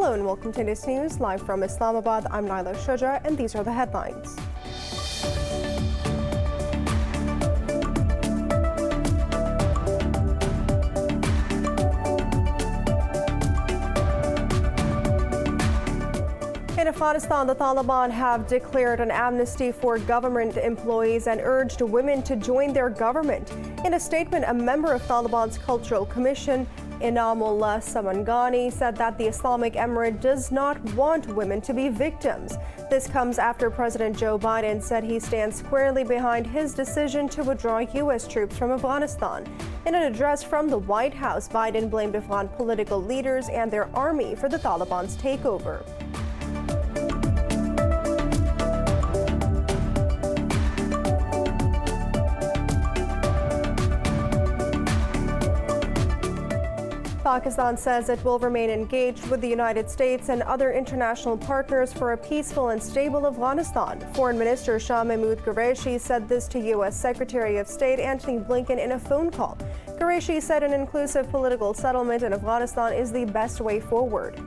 Hello and welcome to Indus News, live from Islamabad. I'm Naila Shuja and these are the headlines. In Afghanistan, the Taliban have declared an amnesty for government employees and urged women to join their government. In a statement, a member of Taliban's Cultural Commission, Inamullah Samangani, said that the Islamic Emirate does not want women to be victims. This comes after President Joe Biden said he stands squarely behind his decision to withdraw U.S. troops from Afghanistan. In an address from the White House, Biden blamed Afghan political leaders and their army for the Taliban's takeover. Pakistan says it will remain engaged with the United States and other international partners for a peaceful and stable Afghanistan. Foreign Minister Shah Mahmood Qureshi said this to U.S. Secretary of State Antony Blinken in a phone call. Qureshi said an inclusive political settlement in Afghanistan is the best way forward.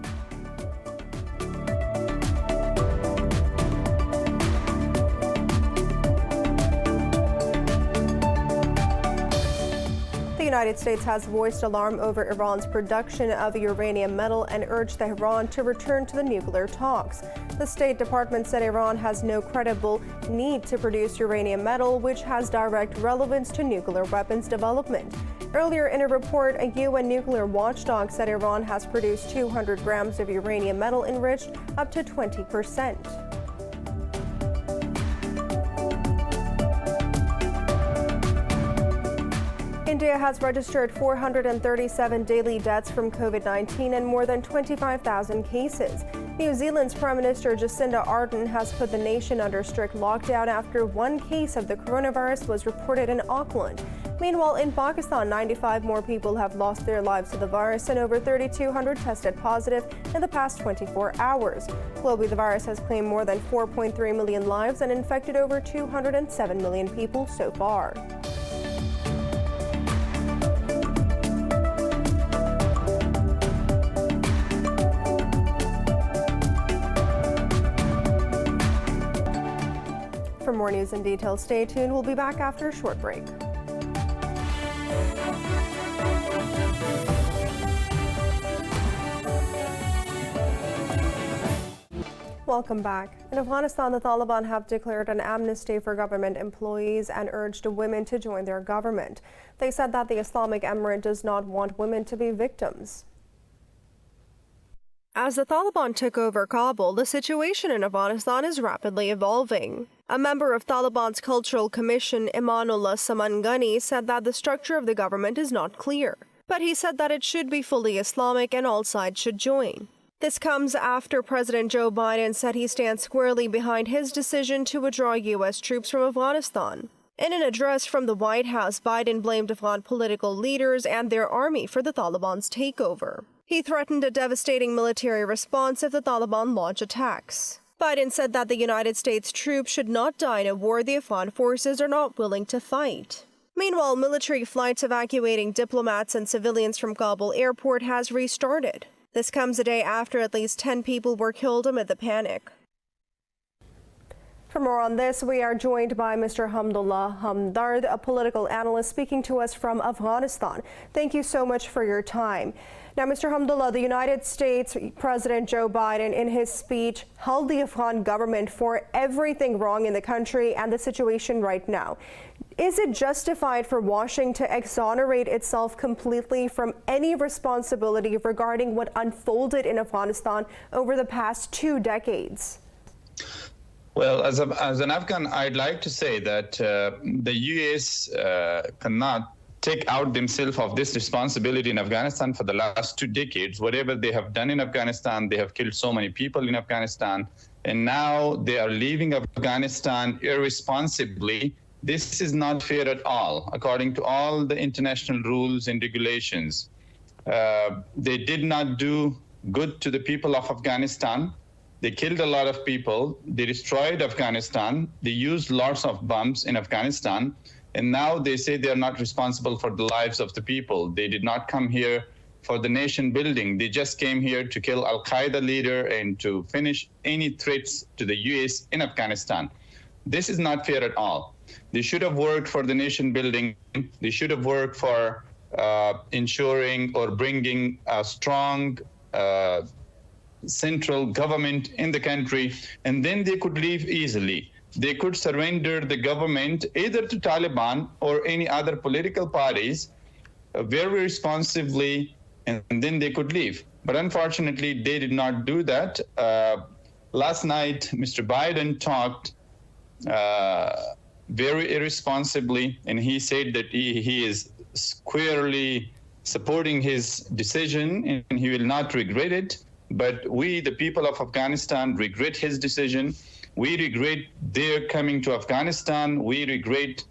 The United States has voiced alarm over Iran's production of uranium metal and urged Tehran to return to the nuclear talks. The State Department said Iran has no credible need to produce uranium metal, which has direct relevance to nuclear weapons development. Earlier in a report, a UN nuclear watchdog said Iran has produced 200 grams of uranium metal enriched up to 20%. India has registered 437 daily deaths from COVID-19 and more than 25,000 cases. New Zealand's Prime Minister Jacinda Ardern has put the nation under strict lockdown after one case of the coronavirus was reported in Auckland. Meanwhile, in Pakistan, 95 more people have lost their lives to the virus and over 3,200 tested positive in the past 24 hours. Globally, the virus has claimed more than 4.3 million lives and infected over 207 million people so far. For more news and details, stay tuned. We'll be back after a short break. Welcome back. In Afghanistan, the Taliban have declared an amnesty for government employees and urged women to join their government. They said that the Islamic Emirate does not want women to be victims. As the Taliban took over Kabul, the situation in Afghanistan is rapidly evolving. A member of Taliban's Cultural Commission, Inamullah Samangani, said that the structure of the government is not clear, but he said that it should be fully Islamic and all sides should join. This comes after President Joe Biden said he stands squarely behind his decision to withdraw U.S. troops from Afghanistan. In an address from the White House, Biden blamed Afghan political leaders and their army for the Taliban's takeover. He threatened a devastating military response if the Taliban launch attacks. Biden said that the United States troops should not die in a war the Afghan forces are not willing to fight. Meanwhile, military flights evacuating diplomats and civilians from Kabul airport has restarted. This comes a day after at least 10 people were killed amid the panic. For more on this, we are joined by Mr. Alamdar, a political analyst speaking to us from Afghanistan. Thank you so much for your time. Now, Mr. Hamdullah, the United States President Joe Biden, in his speech, held the Afghan government for everything wrong in the country and the situation right now. Is it justified for Washington to exonerate itself completely from any responsibility regarding what unfolded in Afghanistan over the past 2 decades? Well, as an Afghan, I'd like to say that the U.S. cannot take out themselves of this responsibility in Afghanistan for the last 2 decades. Whatever they have done in Afghanistan, they have killed so many people in Afghanistan, and now they are leaving Afghanistan irresponsibly. This is not fair at all, according to all the international rules and regulations. They did not do good to the people of Afghanistan. They killed a lot of people. They destroyed Afghanistan. They used lots of bombs in Afghanistan. And now they say they are not responsible for the lives of the people. They did not come here for the nation building. They just came here to kill Al-Qaeda leader and to finish any threats to the U.S. in Afghanistan. This is not fair at all. They should have worked for the nation building. They should have worked for ensuring or bringing a strong central government in the country, and then they could leave easily. They could surrender the government either to Taliban or any other political parties very responsibly, and then they could leave. But unfortunately, they did not do that. Last night, Mr. Biden talked very irresponsibly, and he said that he is squarely supporting his decision and he will not regret it. But we, the people of Afghanistan, regret his decision. We regret their coming to Afghanistan. We regret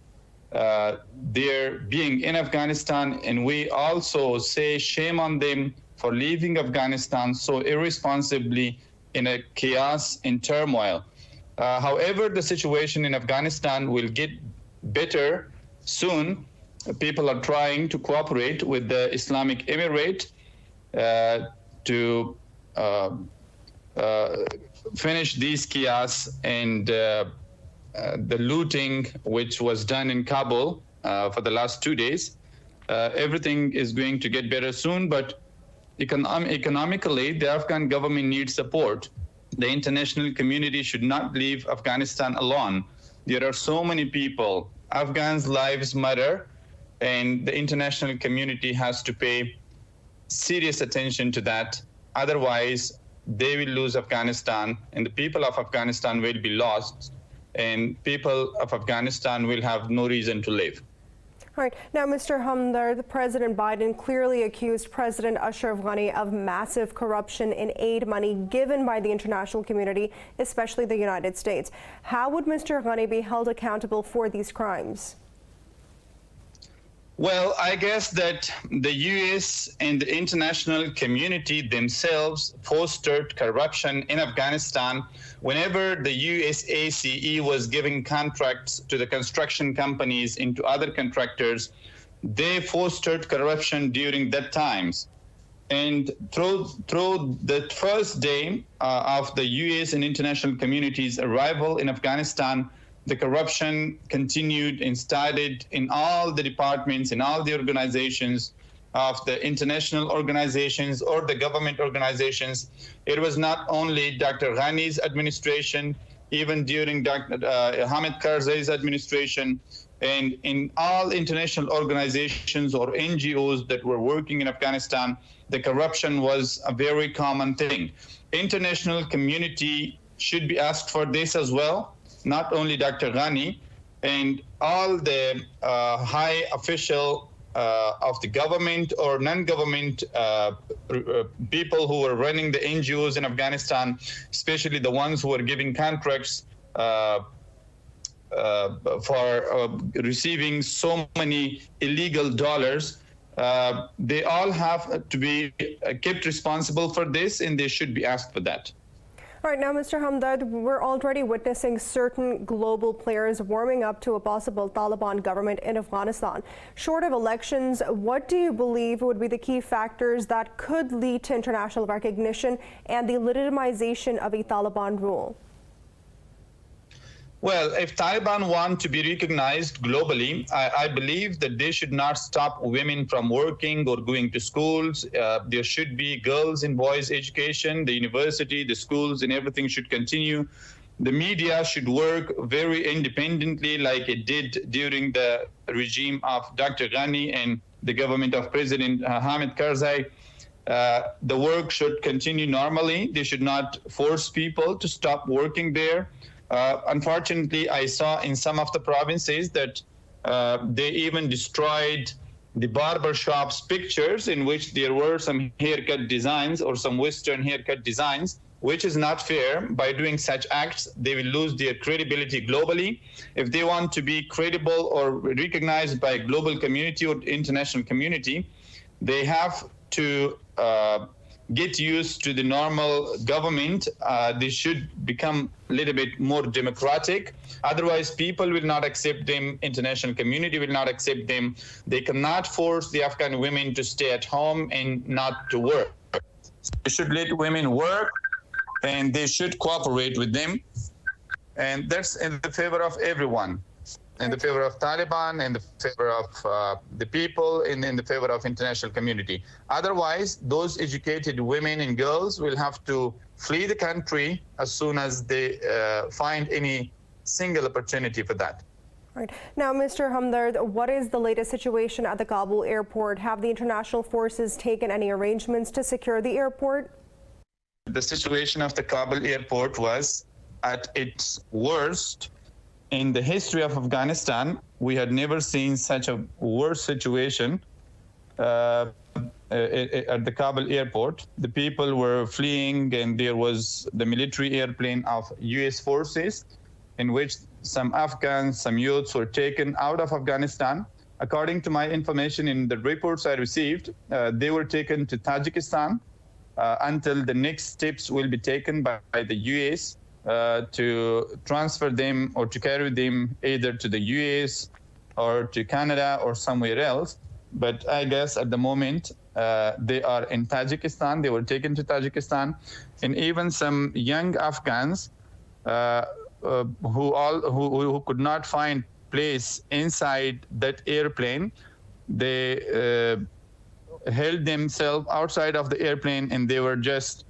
their being in Afghanistan. And we also say shame on them for leaving Afghanistan so irresponsibly in a chaos and turmoil. However, the situation in Afghanistan will get better soon. People are trying to cooperate with the Islamic Emirate to finish these chaos and the looting which was done in Kabul for the last 2 days. Everything is going to get better soon, but economically, the Afghan government needs support. The international community should not leave Afghanistan alone. There are so many people. Afghans' lives matter, and the international community has to pay serious attention to that. Otherwise, they will lose Afghanistan, and the people of Afghanistan will be lost, and people of Afghanistan will have no reason to live. All right. Now, Mr. Alamdar, the President Biden clearly accused President Ashraf Ghani of massive corruption in aid money given by the international community, especially the United States. How would Mr. Ghani be held accountable for these crimes? Well, I guess that the U.S. and the international community themselves fostered corruption in Afghanistan. Whenever the USACE was giving contracts to the construction companies and to other contractors, they fostered corruption during that times. And through the first day of the U.S. and international community's arrival in Afghanistan, the corruption continued and started in all the departments, in all the organizations of the international organizations or the government organizations. It was not only Dr. Ghani's administration, even during Dr. Hamid Karzai's administration, and in all international organizations or NGOs that were working in Afghanistan, the corruption was a very common thing. International community should be asked for this as well. Not only Dr. Ghani, and all the high official of the government or non-government people who were running the NGOs in Afghanistan, especially the ones who were giving contracts for receiving so many illegal dollars. They all have to be kept responsible for this, and they should be asked for that. All right, now, Mr. Alamdar, we're already witnessing certain global players warming up to a possible Taliban government in Afghanistan. Short of elections, what do you believe would be the key factors that could lead to international recognition and the legitimization of a Taliban rule? Well, if Taliban want to be recognized globally, I believe that they should not stop women from working or going to schools. There should be girls and boys education, the university, the schools, and everything should continue. The media should work very independently like it did during the regime of Dr. Ghani and the government of President Hamid Karzai. The work should continue normally. They should not force people to stop working there. Unfortunately, I saw in some of the provinces that they even destroyed the barber shops pictures in which there were some haircut designs or some Western haircut designs, which is not fair. By doing such acts, they will lose their credibility globally. If they want to be credible or recognized by global community or international community, they have to get used to the normal government. They should become a little bit more democratic. Otherwise, people will not accept them. International community will not accept them. They cannot force the Afghan women to stay at home and not to work. They should let women work, and they should cooperate with them. And that's in the favor of everyone, in the favor of Taliban, in the favor of the people, and in the favor of international community. Otherwise, those educated women and girls will have to flee the country as soon as they find any single opportunity for that. Right. Now, Mr. Hamdard, what is the latest situation at the Kabul airport? Have the international forces taken any arrangements to secure the airport? The situation of the Kabul airport was at its worst in the history of Afghanistan. We had never seen such a worse situation at the Kabul airport. The people were fleeing, and there was the military airplane of U.S. forces in which some Afghans, some youths were taken out of Afghanistan. According to my information in the reports I received, they were taken to Tajikistan until the next steps will be taken by the U.S. To transfer them or to carry them either to the U.S. or to Canada or somewhere else. But I guess at the moment they are in Tajikistan. They were taken to Tajikistan, and even some young Afghans who could not find place inside that airplane, they held themselves outside of the airplane, and they were just,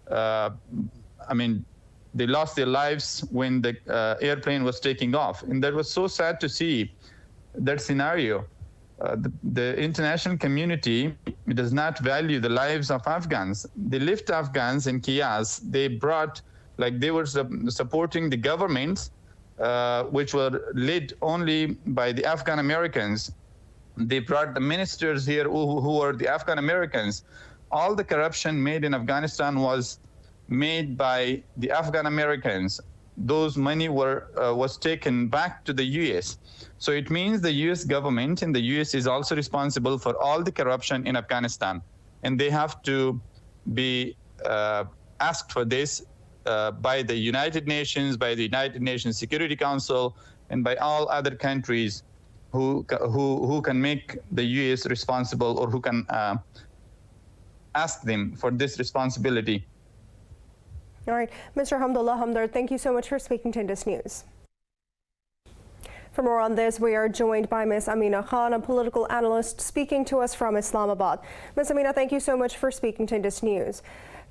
they lost their lives when the airplane was taking off. And that was so sad to see that scenario. The international community does not value the lives of Afghans. They left Afghans in chaos. They brought, they were supporting the governments, which were led only by the Afghan Americans. They brought the ministers here who were the Afghan Americans. All the corruption made in Afghanistan was made by the Afghan Americans. Those money was taken back to the U.S. So it means the U.S. government and the U.S. is also responsible for all the corruption in Afghanistan. And they have to be asked for this by the United Nations, by the United Nations Security Council, and by all other countries who can make the U.S. responsible, or who can ask them for this responsibility. All right. Mr. Hamdullah Hamdard, thank you so much for speaking to Indus News. For more on this, we are joined by Ms. Amina Khan, a political analyst, speaking to us from Islamabad. Ms. Amina, thank you so much for speaking to Indus News.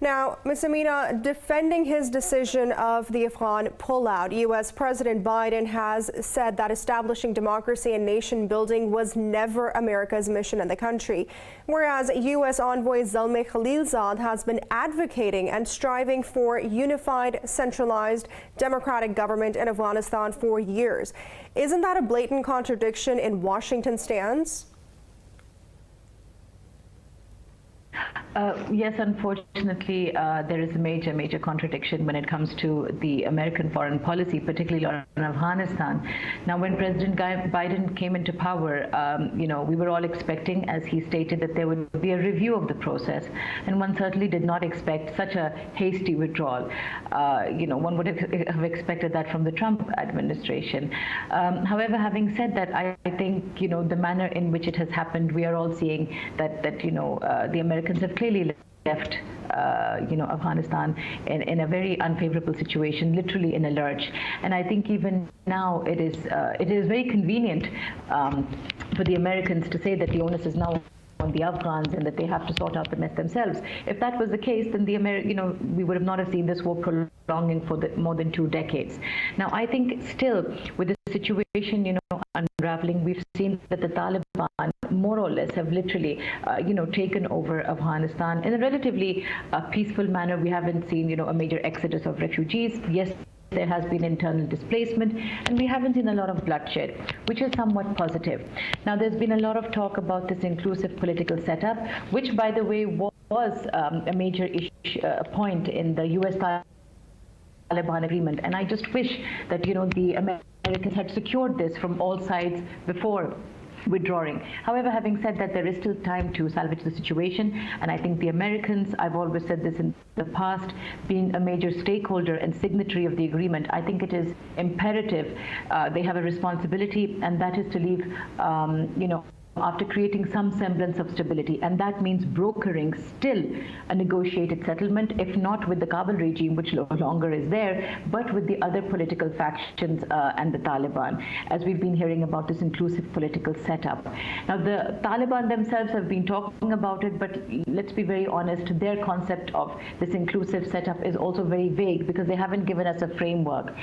Now, Ms. Amina, defending his decision of the Afghan pullout, U.S. President Biden has said that establishing democracy and nation building was never America's mission in the country, whereas U.S. envoy Zalmay Khalilzad has been advocating and striving for unified, centralized, democratic government in Afghanistan for years. Isn't that a blatant contradiction in Washington's stance? Yes, unfortunately, there is a major contradiction when it comes to the American foreign policy, particularly on Afghanistan. Now, when President Biden came into power, we were all expecting, as he stated, that there would be a review of the process, and one certainly did not expect such a hasty withdrawal. One would have expected that from the Trump administration. However, having said that, I think the manner in which it has happened, we are all seeing that the Americans have clearly left Afghanistan in a very unfavorable situation, literally in a lurch. And I think even now it is very convenient for the Americans to say that the onus is now on the Afghans and that they have to sort out the mess themselves. If that was the case, then we would have not have seen this war prolonging for more than 2 decades. Now, I think still with the situation, unraveling, we've seen that the Taliban more or less have literally, taken over Afghanistan in a relatively peaceful manner. We haven't seen, a major exodus of refugees. Yes, there has been internal displacement, and we haven't seen a lot of bloodshed, which is somewhat positive. Now, there's been a lot of talk about this inclusive political setup, which, by the way, was a major point in the U.S. Taliban agreement. And I just wish that, the Americans had secured this from all sides before withdrawing. However, having said that, there is still time to salvage the situation, and I think the Americans, I've always said this in the past, being a major stakeholder and signatory of the agreement, I think it is imperative they have a responsibility, and that is to leave, after creating some semblance of stability, and that means brokering still a negotiated settlement, if not with the Kabul regime, which no longer is there, but with the other political factions and the Taliban, as we've been hearing about this inclusive political setup. Now, the Taliban themselves have been talking about it, but let's be very honest, their concept of this inclusive setup is also very vague, because they haven't given us a framework.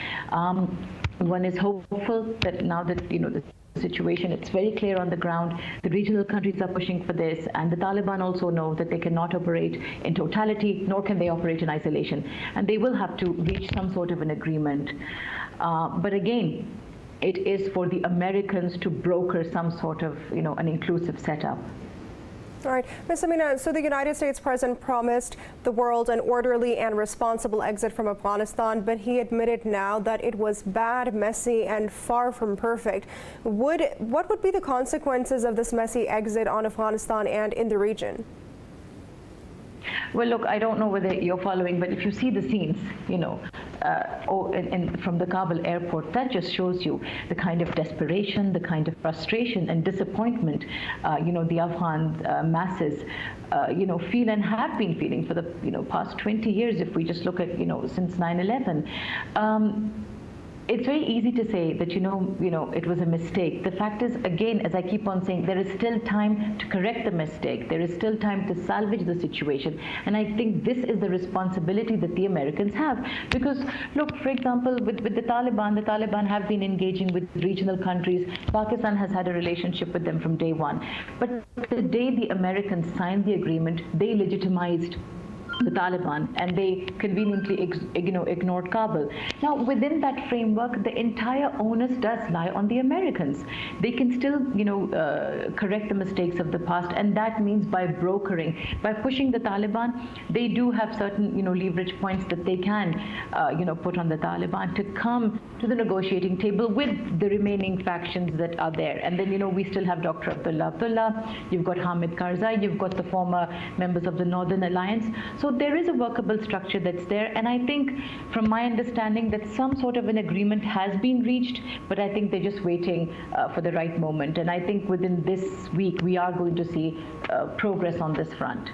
One is hopeful that now that, the situation, it's very clear on the ground, the regional countries are pushing for this, and the Taliban also know that they cannot operate in totality, nor can they operate in isolation, and they will have to reach some sort of an agreement. But again, it is for the Americans to broker some sort of, an inclusive setup. All right, Ms. Amina, so the United States President promised the world an orderly and responsible exit from Afghanistan, but he admitted now that it was bad, messy, and far from perfect. What would be the consequences of this messy exit on Afghanistan and in the region? Well, look, I don't know whether you're following, but if you see the scenes, from the Kabul airport, that just shows you the kind of desperation, the kind of frustration and disappointment, the Afghan masses, feel and have been feeling for the, past 20 years, if we just look at, since 9/11. It's very easy to say that, it was a mistake. The fact is, again, as I keep on saying, there is still time to correct the mistake. There is still time to salvage the situation. And I think this is the responsibility that the Americans have. Because, look, for example, with the Taliban have been engaging with regional countries. Pakistan has had a relationship with them from day one. But the day the Americans signed the agreement, they legitimized the Taliban, and they conveniently ignored Kabul. Now, within that framework, the entire onus does lie on the Americans. They can still, correct the mistakes of the past, and that means by brokering, by pushing the Taliban. They do have certain, leverage points that they can, put on the Taliban to come to the negotiating table with the remaining factions that are there. And then, we still have Dr. Abdullah, you've got Hamid Karzai, you've got the former members of the Northern Alliance. So there is a workable structure that's there, and I think, from my understanding, that some sort of an agreement has been reached, but I think they're just waiting for the right moment. And I think within this week, we are going to see progress on this front.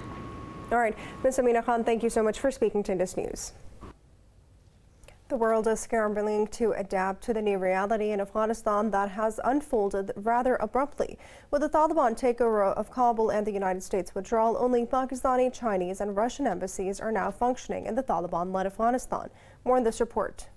All right, Ms. Amina Khan, thank you so much for speaking to Indus News. The world is scrambling to adapt to the new reality in Afghanistan that has unfolded rather abruptly. With the Taliban takeover of Kabul and the United States withdrawal, only Pakistani, Chinese, and Russian embassies are now functioning in the Taliban-led Afghanistan. More in this report.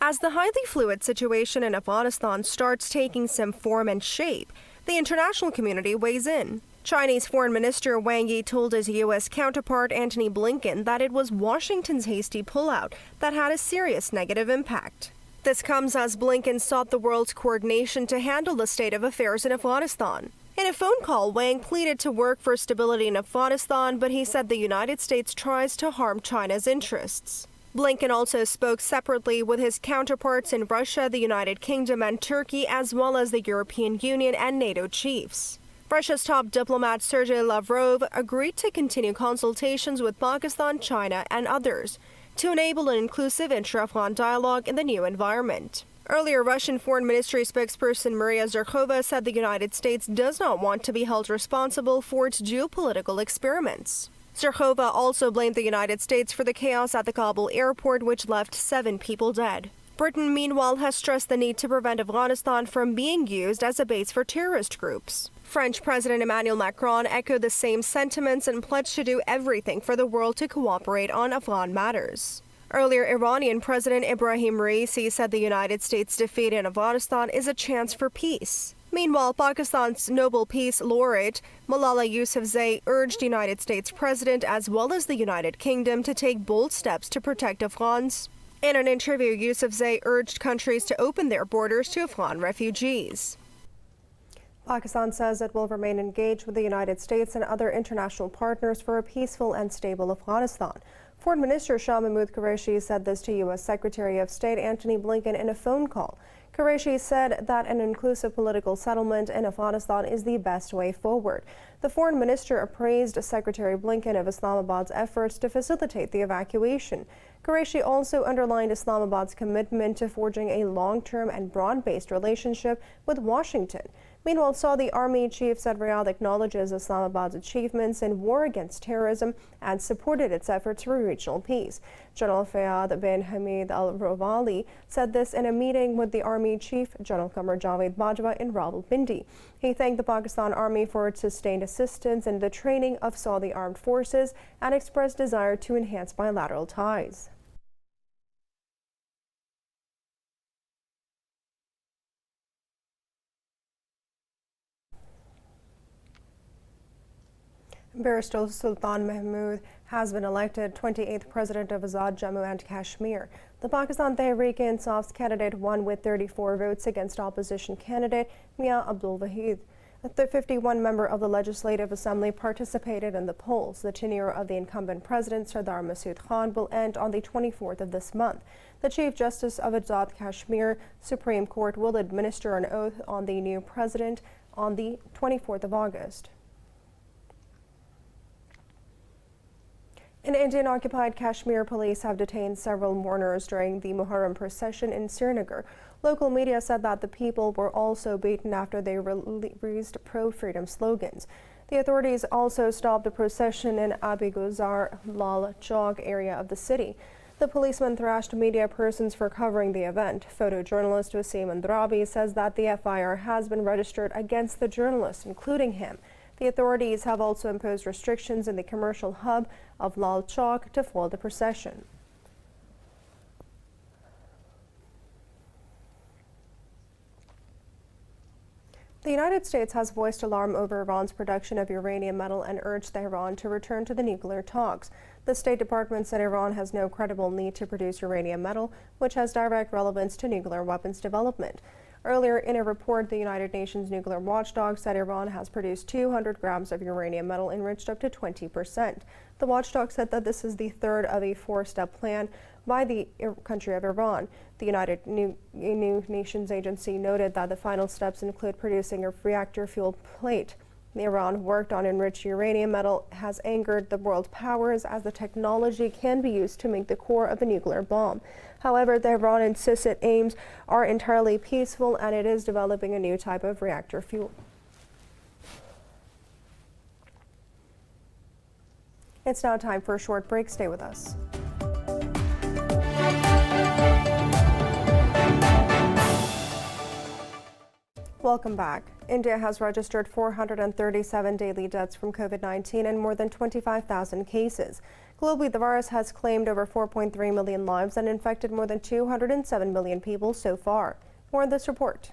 As the highly fluid situation in Afghanistan starts taking some form and shape, the international community weighs in. Chinese Foreign Minister Wang Yi told his U.S. counterpart Antony Blinken that it was Washington's hasty pullout that had a serious negative impact. This comes as Blinken sought the world's coordination to handle the state of affairs in Afghanistan. In a phone call, Wang pleaded to work for stability in Afghanistan, but he said the United States tries to harm China's interests. Blinken also spoke separately with his counterparts in Russia, the United Kingdom, and Turkey, as well as the European Union and NATO chiefs. Russia's top diplomat Sergei Lavrov agreed to continue consultations with Pakistan, China, and others to enable an inclusive intra-Afghan dialogue in the new environment. Earlier, Russian Foreign Ministry spokesperson Maria Zakharova said the United States does not want to be held responsible for its geopolitical experiments. Zakharova also blamed the United States for the chaos at the Kabul airport, which left 7 people dead. Britain, meanwhile, has stressed the need to prevent Afghanistan from being used as a base for terrorist groups. French President Emmanuel Macron echoed the same sentiments and pledged to do everything for the world to cooperate on Afghan matters. Earlier, Iranian President Ibrahim Raisi said the United States' defeat in Afghanistan is a chance for peace. Meanwhile, Pakistan's Nobel Peace Laureate Malala Yousafzai urged United States President as well as the United Kingdom to take bold steps to protect Afghans. In an interview, Yousafzai urged countries to open their borders to Afghan refugees. Pakistan says it will remain engaged with the United States and other international partners for a peaceful and stable Afghanistan. Foreign Minister Shah Mahmood Qureshi said this to U.S. Secretary of State Antony Blinken in a phone call. Qureshi said that an inclusive political settlement in Afghanistan is the best way forward. The foreign minister appraised Secretary Blinken of Islamabad's efforts to facilitate the evacuation. Qureshi also underlined Islamabad's commitment to forging a long-term and broad-based relationship with Washington. Meanwhile, Saudi Army Chief said Riyadh acknowledges Islamabad's achievements in war against terrorism and supported its efforts for regional peace. General Fayyad bin Hamid al-Rawali said this in a meeting with the Army Chief, General Qamar Javed Bajwa, in Rawalpindi. He thanked the Pakistan Army for its sustained assistance in the training of Saudi armed forces and expressed desire to enhance bilateral ties. Barrister Sultan Mahmood has been elected 28th president of Azad Jammu and Kashmir. The Pakistan Tehreek-e-Insaf's candidate won with 34 votes against opposition candidate Mia Abdul Wahid. The 51 member of the Legislative Assembly participated in the polls. The tenure of the incumbent president, Sardar Masood Khan, will end on the 24th of this month. The Chief Justice of Azad Kashmir Supreme Court will administer an oath on the new president on the 24th of August. In Indian-occupied Kashmir, police have detained several mourners during the Muharram procession in Srinagar. Local media said that the people were also beaten after they raised pro-freedom slogans. The authorities also stopped the procession in Abiguzar Lal Chowk area of the city. The policemen thrashed media persons for covering the event. Photojournalist Wasim Andrabi says that the FIR has been registered against the journalists, including him. The authorities have also imposed restrictions in the commercial hub of Lal Chowk to foil the procession. The United States has voiced alarm over Iran's production of uranium metal and urged Tehran to return to the nuclear talks. The State Department said Iran has no credible need to produce uranium metal, which has direct relevance to nuclear weapons development. Earlier in a report, the United Nations nuclear watchdog said Iran has produced 200 grams of uranium metal enriched up to 20%. The watchdog said that this is the third of a four-step plan by the country of Iran. The United Nations agency noted that the final steps include producing a reactor fuel plate. Iran worked on enriched uranium metal has angered the world powers as the technology can be used to make the core of a nuclear bomb. However, Tehran insists its aims are entirely peaceful and it is developing a new type of reactor fuel. It's now time for a short break. Stay with us. Welcome back. India has registered 437 daily deaths from COVID-19 and more than 25,000 cases. Globally, the virus has claimed over 4.3 million lives and infected more than 207 million people so far. More in this report.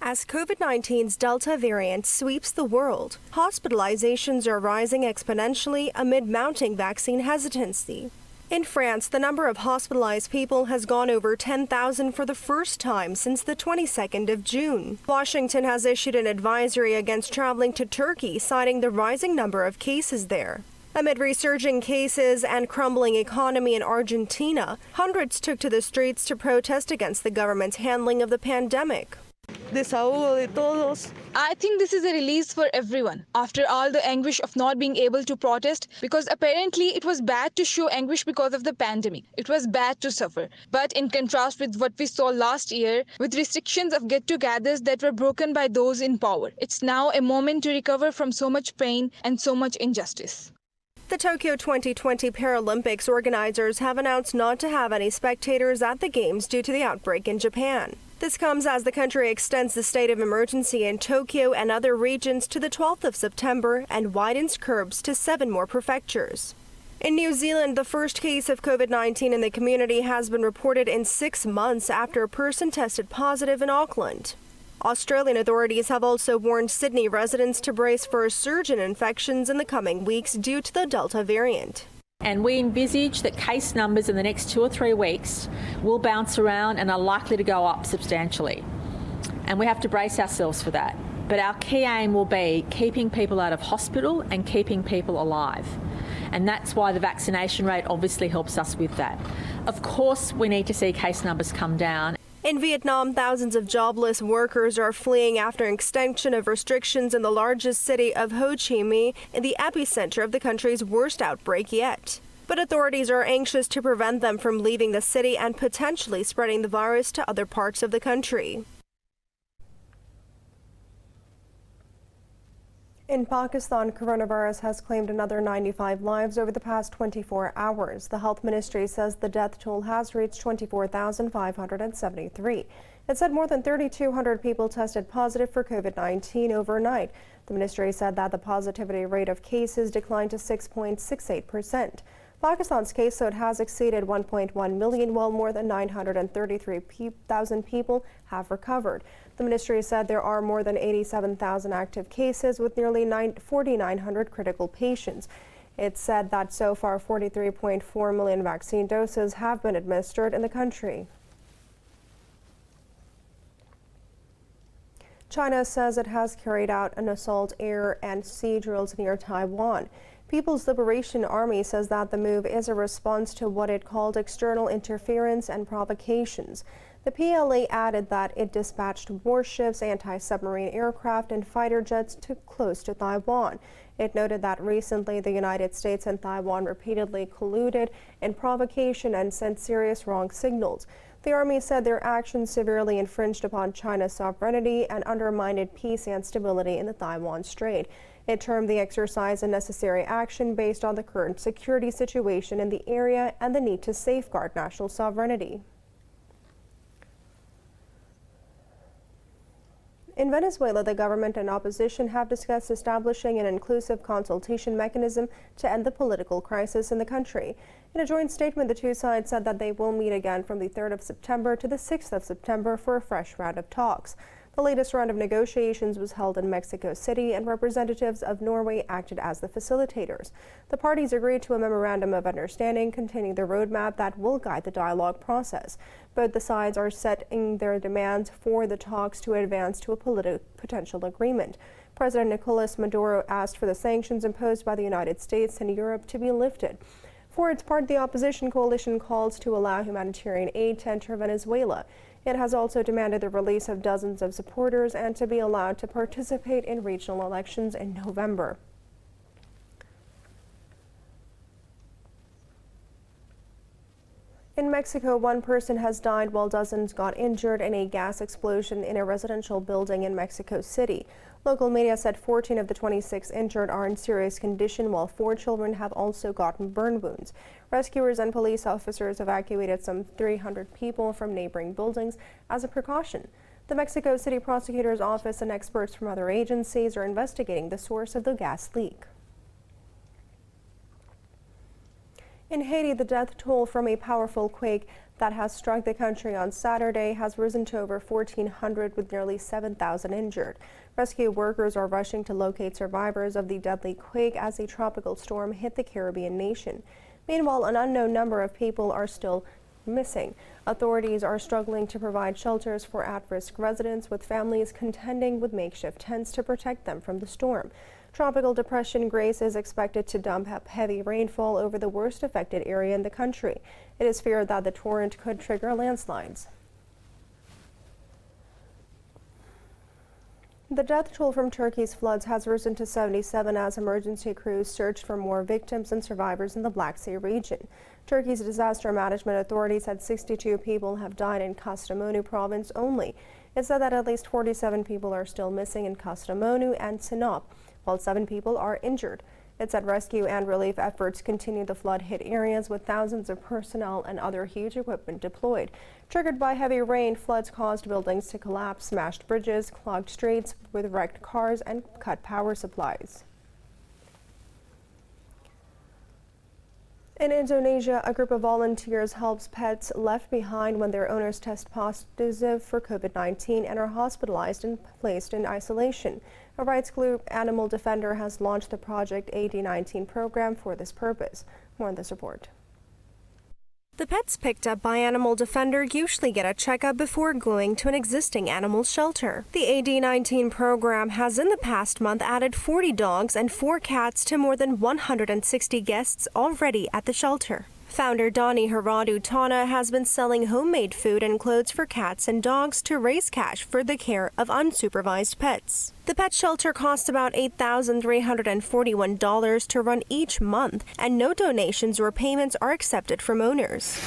As COVID-19's Delta variant sweeps the world, hospitalizations are rising exponentially amid mounting vaccine hesitancy. In France, the number of hospitalized people has gone over 10,000 for the first time since the 22nd of June. Washington has issued an advisory against traveling to Turkey, citing the rising number of cases there. Amid resurging cases and crumbling economy in Argentina, hundreds took to the streets to protest against the government's handling of the pandemic. I think this is a release for everyone after all the anguish of not being able to protest, because apparently it was bad to show anguish because of the pandemic. It was bad to suffer. But in contrast with what we saw last year, with restrictions of get-togethers that were broken by those in power, it's now a moment to recover from so much pain and so much injustice. The Tokyo 2020 Paralympics organizers have announced not to have any spectators at the Games due to the outbreak in Japan. This comes as the country extends the state of emergency in Tokyo and other regions to the 12th of September and widens curbs to 7 more prefectures. In New Zealand, the first case of COVID-19 in the community has been reported in 6 months after a person tested positive in Auckland. Australian authorities have also warned Sydney residents to brace for a surge in infections in the coming weeks due to the Delta variant. And we envisage that case numbers in the next 2 or 3 weeks will bounce around and are likely to go up substantially. And we have to brace ourselves for that. But our key aim will be keeping people out of hospital and keeping people alive. And that's why the vaccination rate obviously helps us with that. Of course, we need to see case numbers come down. In Vietnam, thousands of jobless workers are fleeing after an extension of restrictions in the largest city of Ho Chi Minh, in the epicenter of the country's worst outbreak yet. But authorities are anxious to prevent them from leaving the city and potentially spreading the virus to other parts of the country. In Pakistan, coronavirus has claimed another 95 lives over the past 24 hours. The health ministry says the death toll has reached 24,573. It said more than 3,200 people tested positive for COVID-19 overnight. The ministry said that the positivity rate of cases declined to 6.68%. Pakistan's caseload has exceeded 1.1 million, while more than 933,000 people have recovered. The ministry said there are more than 87,000 active cases with nearly 4,900 critical patients. It said that so far 43.4 million vaccine doses have been administered in the country. China says it has carried out an assault air and sea drills near Taiwan. People's Liberation Army says that the move is a response to what it called external interference and provocations. The PLA added that it dispatched warships, anti-submarine aircraft, and fighter jets too close to Taiwan. It noted that recently the United States and Taiwan repeatedly colluded in provocation and sent serious wrong signals. The Army said their actions severely infringed upon China's sovereignty and undermined peace and stability in the Taiwan Strait. It termed the exercise a necessary action based on the current security situation in the area and the need to safeguard national sovereignty. In Venezuela, the government and opposition have discussed establishing an inclusive consultation mechanism to end the political crisis in the country. In a joint statement, the two sides said that they will meet again from the 3rd of September to the 6th of September for a fresh round of talks. The latest round of negotiations was held in Mexico City, and representatives of Norway acted as the facilitators. The parties agreed to a memorandum of understanding containing the roadmap that will guide the dialogue process. Both the sides are setting their demands for the talks to advance to a potential agreement. President Nicolas Maduro asked for the sanctions imposed by the United States and Europe to be lifted. For its part, the opposition coalition calls to allow humanitarian aid to enter Venezuela. It has also demanded the release of dozens of supporters and to be allowed to participate in regional elections in November. In Mexico, one person has died while dozens got injured in a gas explosion in a residential building in Mexico City. Local media said 14 of the 26 injured are in serious condition, while 4 children have also gotten burn wounds. Rescuers and police officers evacuated some 300 people from neighboring buildings as a precaution. The Mexico City Prosecutor's Office and experts from other agencies are investigating the source of the gas leak. In Haiti, the death toll from a powerful quake that has struck the country on Saturday has risen to over 1,400, with nearly 7,000 injured. Rescue workers are rushing to locate survivors of the deadly quake as a tropical storm hit the Caribbean nation. Meanwhile, an unknown number of people are still missing. Authorities are struggling to provide shelters for at-risk residents, with families contending with makeshift tents to protect them from the storm. Tropical Depression Grace is expected to dump up heavy rainfall over the worst affected area in the country. It is feared that the torrent could trigger landslides. The death toll from Turkey's floods has risen to 77 as emergency crews searched for more victims and survivors in the Black Sea region. Turkey's disaster management authority said 62 people have died in Kastamonu province only. It said that at least 47 people are still missing in Kastamonu and Sinop, while 7 people are injured. It said rescue and relief efforts continue the flood-hit areas, with thousands of personnel and other huge equipment deployed. Triggered by heavy rain, floods caused buildings to collapse, smashed bridges, clogged streets with wrecked cars, and cut power supplies. In Indonesia, a group of volunteers helps pets left behind when their owners test positive for COVID-19 and are hospitalized and placed in isolation. A rights group, Animal Defender, has launched the Project AD19 program for this purpose. More on this report. The pets picked up by Animal Defender usually get a checkup before going to an existing animal shelter. The AD19 program has in the past month added 40 dogs and 4 cats to more than 160 guests already at the shelter. Founder Donnie Haradu Tana has been selling homemade food and clothes for cats and dogs to raise cash for the care of unsupervised pets. The pet shelter costs about $8,341 to run each month, and no donations or payments are accepted from owners.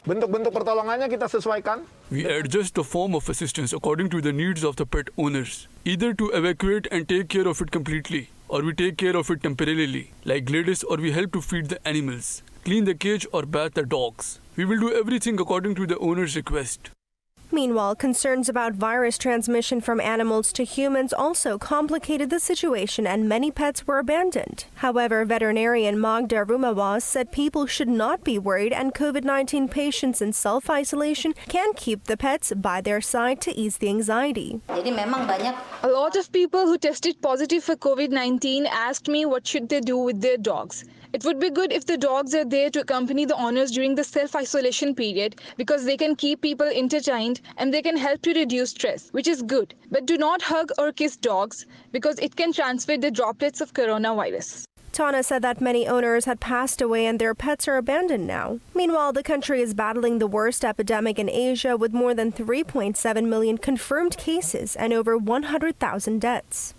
Bentuk-bentuk pertolongannya kita sesuaikan. We adjust the form of assistance according to the needs of the pet owners, either to evacuate and take care of it completely, or we take care of it temporarily, like Gladys, or we help to feed the animals, clean the cage or bath the dogs. We will do everything according to the owner's request. Meanwhile, concerns about virus transmission from animals to humans also complicated the situation, and many pets were abandoned. However, veterinarian Magda Rumawas said people should not be worried, and COVID-19 patients in self-isolation can keep the pets by their side to ease the anxiety. A lot of people who tested positive for COVID-19 asked me what should they do with their dogs. It would be good if the dogs are there to accompany the owners during the self-isolation period, because they can keep people entertained and they can help to reduce stress, which is good. But do not hug or kiss dogs, because it can transfer the droplets of coronavirus. Tana said that many owners had passed away and their pets are abandoned now. Meanwhile, the country is battling the worst epidemic in Asia, with more than 3.7 million confirmed cases and over 100,000 deaths.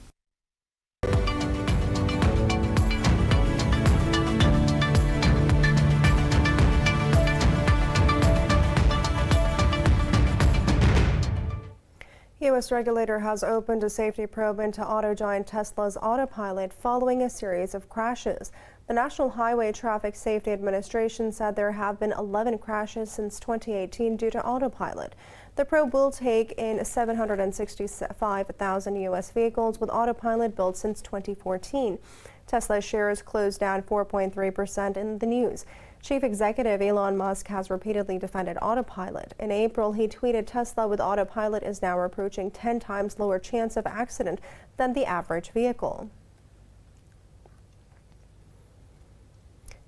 U.S. regulator has opened a safety probe into auto giant Tesla's autopilot following a series of crashes. The National Highway Traffic Safety Administration said there have been 11 crashes since 2018 due to autopilot. The probe will take in 765,000 U.S. vehicles with autopilot built since 2014. Tesla shares closed down 4.3% in the news. Chief Executive Elon Musk has repeatedly defended autopilot. In April, he tweeted Tesla with autopilot is now approaching 10 times lower chance of accident than the average vehicle.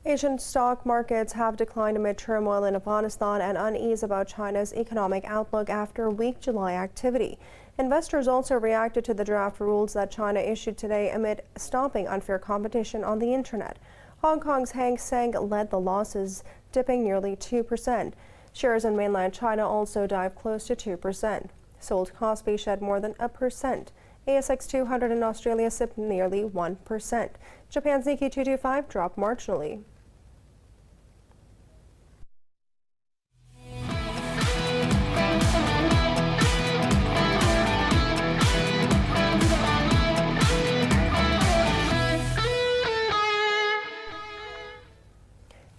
Asian stock markets have declined amid turmoil in Afghanistan and unease about China's economic outlook after weak July activity. Investors also reacted to the draft rules that China issued today amid stopping unfair competition on the internet. Hong Kong's Hang Seng led the losses, dipping nearly 2%. Shares in mainland China also dived close to 2%. Seoul Kospi shed more than 1%. ASX 200 in Australia sipped nearly 1%. Japan's Nikkei 225 dropped marginally.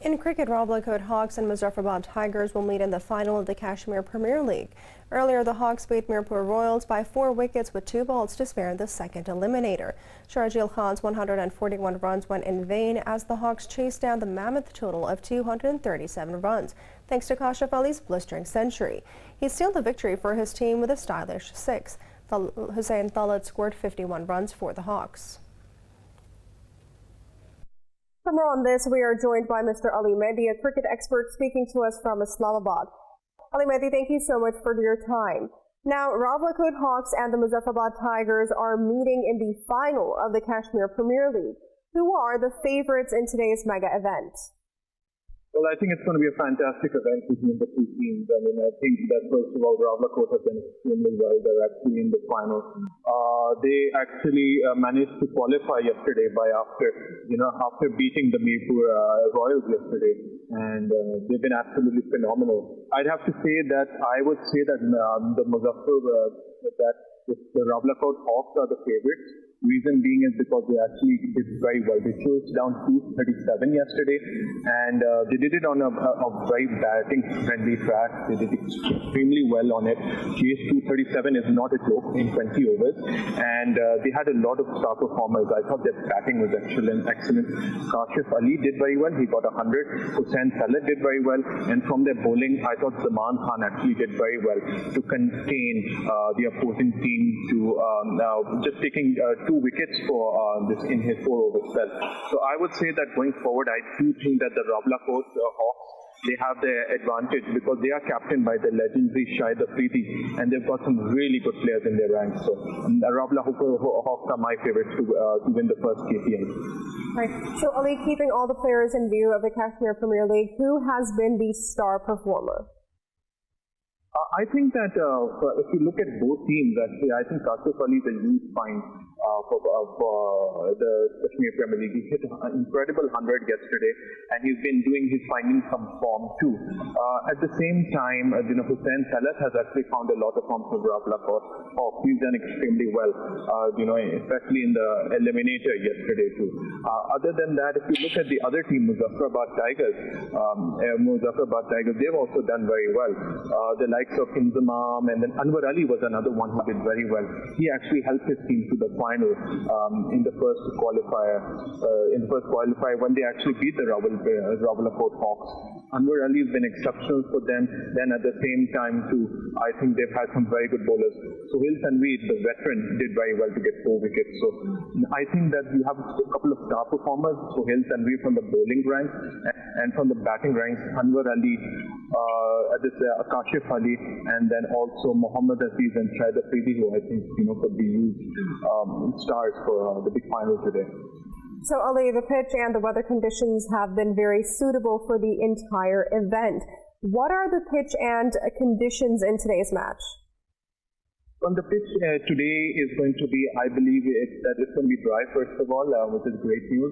In cricket, Rawalakot Hawks and Muzaffarabad Tigers will meet in the final of the Kashmir Premier League. Earlier, the Hawks beat Mirpur Royals by 4 wickets with 2 balls to spare in the second eliminator. Sharjeel Khan's 141 runs went in vain as the Hawks chased down the mammoth total of 237 runs, thanks to Kashif Ali's blistering century. He sealed the victory for his team with a stylish 6. Hussain Talat scored 51 runs for the Hawks. For more on this, we are joined by Mr. Ali Mehdi, a cricket expert speaking to us from Islamabad. Ali Mehdi, thank you so much for your time. Now, Rawalakot Hawks and the Muzaffarabad Tigers are meeting in the final of the Kashmir Premier League. Who are the favorites in today's mega event? Well, I think it's going to be a fantastic event between the two teams. I mean, I think that first of all, Rawalakot have done extremely well. They're actually in the final. They actually managed to qualify yesterday after beating the Mirpur Royals yesterday, and they've been absolutely phenomenal. I'd have to say that I would say that the Rawalakot Hawks are the favorites. Reason being is because they actually did very well. They chased down 237 yesterday, and they did it on a very batting-friendly track. They did extremely well on it. Chase 237 is not a joke in 20 overs, and they had a lot of star performers. I thought their batting was excellent. Kashif Ali did very well. He got 100. Hussain Talat did very well, and from their bowling, I thought Zaman Khan actually did very well to contain the opposing team to just taking 2 wickets for this in his 4-over spell. So I would say that going forward, I do think that the Rawalakot Hawks they have the advantage because they are captained by the legendary Shahid Afridi, and they've got some really good players in their ranks. So Rabla Hawks are my favorites to win the first KPL. Right. So Ali, keeping all the players in view of the Kashmir Premier League, who has been the star performer? I think that if you look at both teams, actually, I think Kashif Ali is a huge find for the Kashmir Premier League. He hit an incredible 100 yesterday, and he's been finding some form too. At the same time, Hussain Salat has actually found a lot of form for Rabla Hawks. He's done extremely well, especially in the eliminator yesterday too. Other than that, if you look at the other team, Muzaffarabad Tigers, they've also done very well. The likes of Inzamam, and then Anwar Ali was another one who did very well. He actually helped his team to the final in the first qualifier. When they actually beat the Rawalakot Hawks. Anwar Ali has been exceptional for them. Then at the same time too, I think they've had some very good bowlers. Sohail Tanveer, the veteran, did very well to get 4 wickets. So I think that you have a couple of star performers. Sohail Tanveer from the bowling ranks, and from the batting ranks, Anwar Ali, Kashif Ali, and then also Mohammad Aziz and Shahid Afridi, who I think could be huge stars for the big final today. So Ali, the pitch and the weather conditions have been very suitable for the entire event. What are the pitch and conditions in today's match? On the pitch today is going to be, I believe that it's going to be dry first of all, which is great news.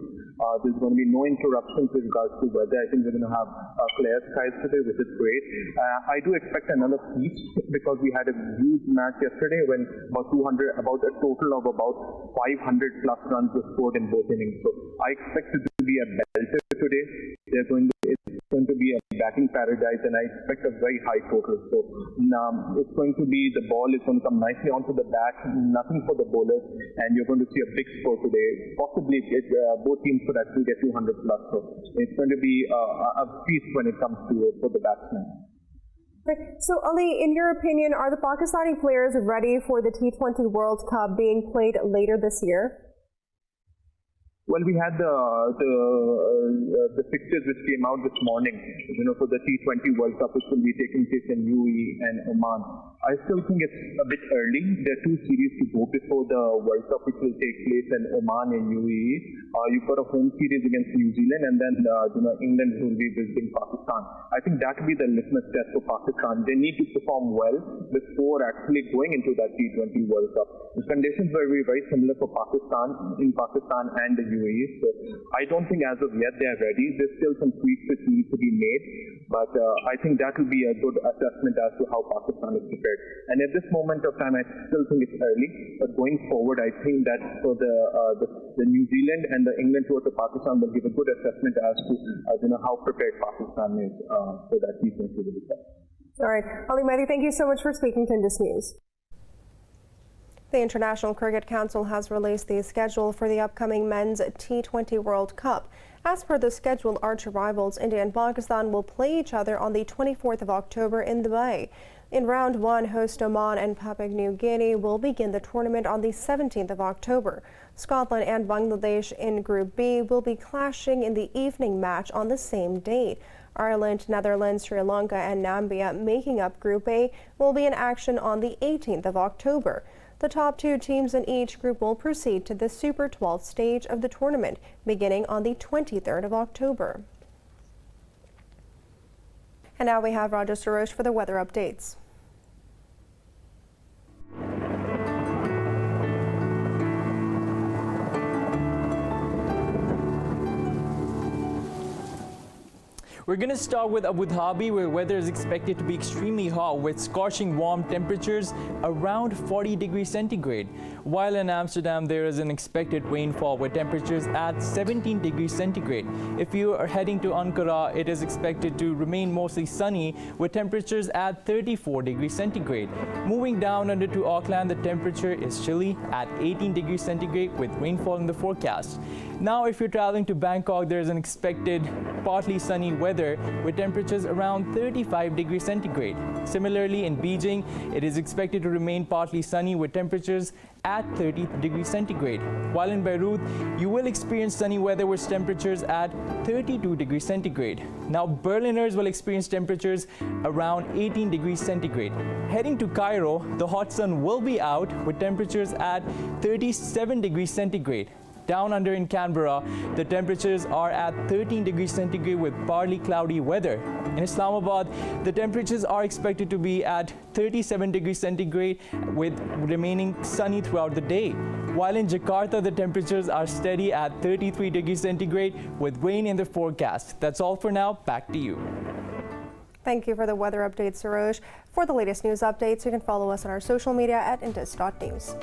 There's going to be no interruptions with regards to weather. I think we're going to have clear skies today, which is great. I do expect another feast because we had a huge match yesterday when about a total of about 500 plus runs were scored in both innings. So I expect it to be a belter today. It's going to be a batting paradise, and I expect a very high total. So it's going to be, the ball is going to come nicely onto the bat, nothing for the bowlers, and you're going to see a big score today. Possibly both teams could actually get 200 plus. So it's going to be a feast when it comes to for the batsmen. So Ali, in your opinion, are the Pakistani players ready for the T20 World Cup being played later this year? Well, we had the fixtures which came out this morning, for the T20 World Cup, which will be taking place in UAE and Oman. I still think it's a bit early. There are 2 series to go before the World Cup, which will take place in Oman and UAE. You've got a home series against New Zealand, and then England will be visiting Pakistan. I think that will be the litmus test for Pakistan. They need to perform well before actually going into that T20 World Cup. The conditions will be very similar for Pakistan and the UAE. So I don't think as of yet they are ready. There's still some tweaks which need to be made, but I think that will be a good assessment as to how Pakistan is prepared. And at this moment of time, I still think it's early, but going forward, I think that for the New Zealand and the England tour to Pakistan will give a good assessment as to how prepared Pakistan is for that T20 World Cup. All right, Ali Mehdi, thank you so much for speaking to Indus News. The International Cricket Council has released the schedule for the upcoming Men's T20 World Cup. As per the schedule, arch rivals India and Pakistan will play each other on the 24th of October in Dubai. In round 1, host Oman and Papua New Guinea will begin the tournament on the 17th of October. Scotland and Bangladesh in Group B will be clashing in the evening match on the same date. Ireland, Netherlands, Sri Lanka and Namibia, making up Group A, will be in action on the 18th of October. The top 2 teams in each group will proceed to the Super 12 stage of the tournament, beginning on the 23rd of October. And now we have Raja Suresh for the weather updates. We're going to start with Abu Dhabi, where weather is expected to be extremely hot with scorching warm temperatures around 40 degrees centigrade. While in Amsterdam, there is an expected rainfall with temperatures at 17 degrees centigrade. If you are heading to Ankara, it is expected to remain mostly sunny with temperatures at 34 degrees centigrade. Moving down under to Auckland, the temperature is chilly at 18 degrees centigrade with rainfall in the forecast. Now, if you're traveling to Bangkok, there is an expected partly sunny weather weather with temperatures around 35 degrees centigrade. Similarly, in Beijing, it is expected to remain partly sunny with temperatures at 30 degrees centigrade. While in Beirut, you will experience sunny weather with temperatures at 32 degrees centigrade. Now, Berliners will experience temperatures around 18 degrees centigrade. Heading to Cairo, the hot sun will be out with temperatures at 37 degrees centigrade. Down under in Canberra, the temperatures are at 13 degrees centigrade with partly cloudy weather. In Islamabad, the temperatures are expected to be at 37 degrees centigrade with remaining sunny throughout the day. While in Jakarta, the temperatures are steady at 33 degrees centigrade with rain in the forecast. That's all for now. Back to you. Thank you for the weather update, Saroj. For the latest news updates, you can follow us on our social media at indus.news.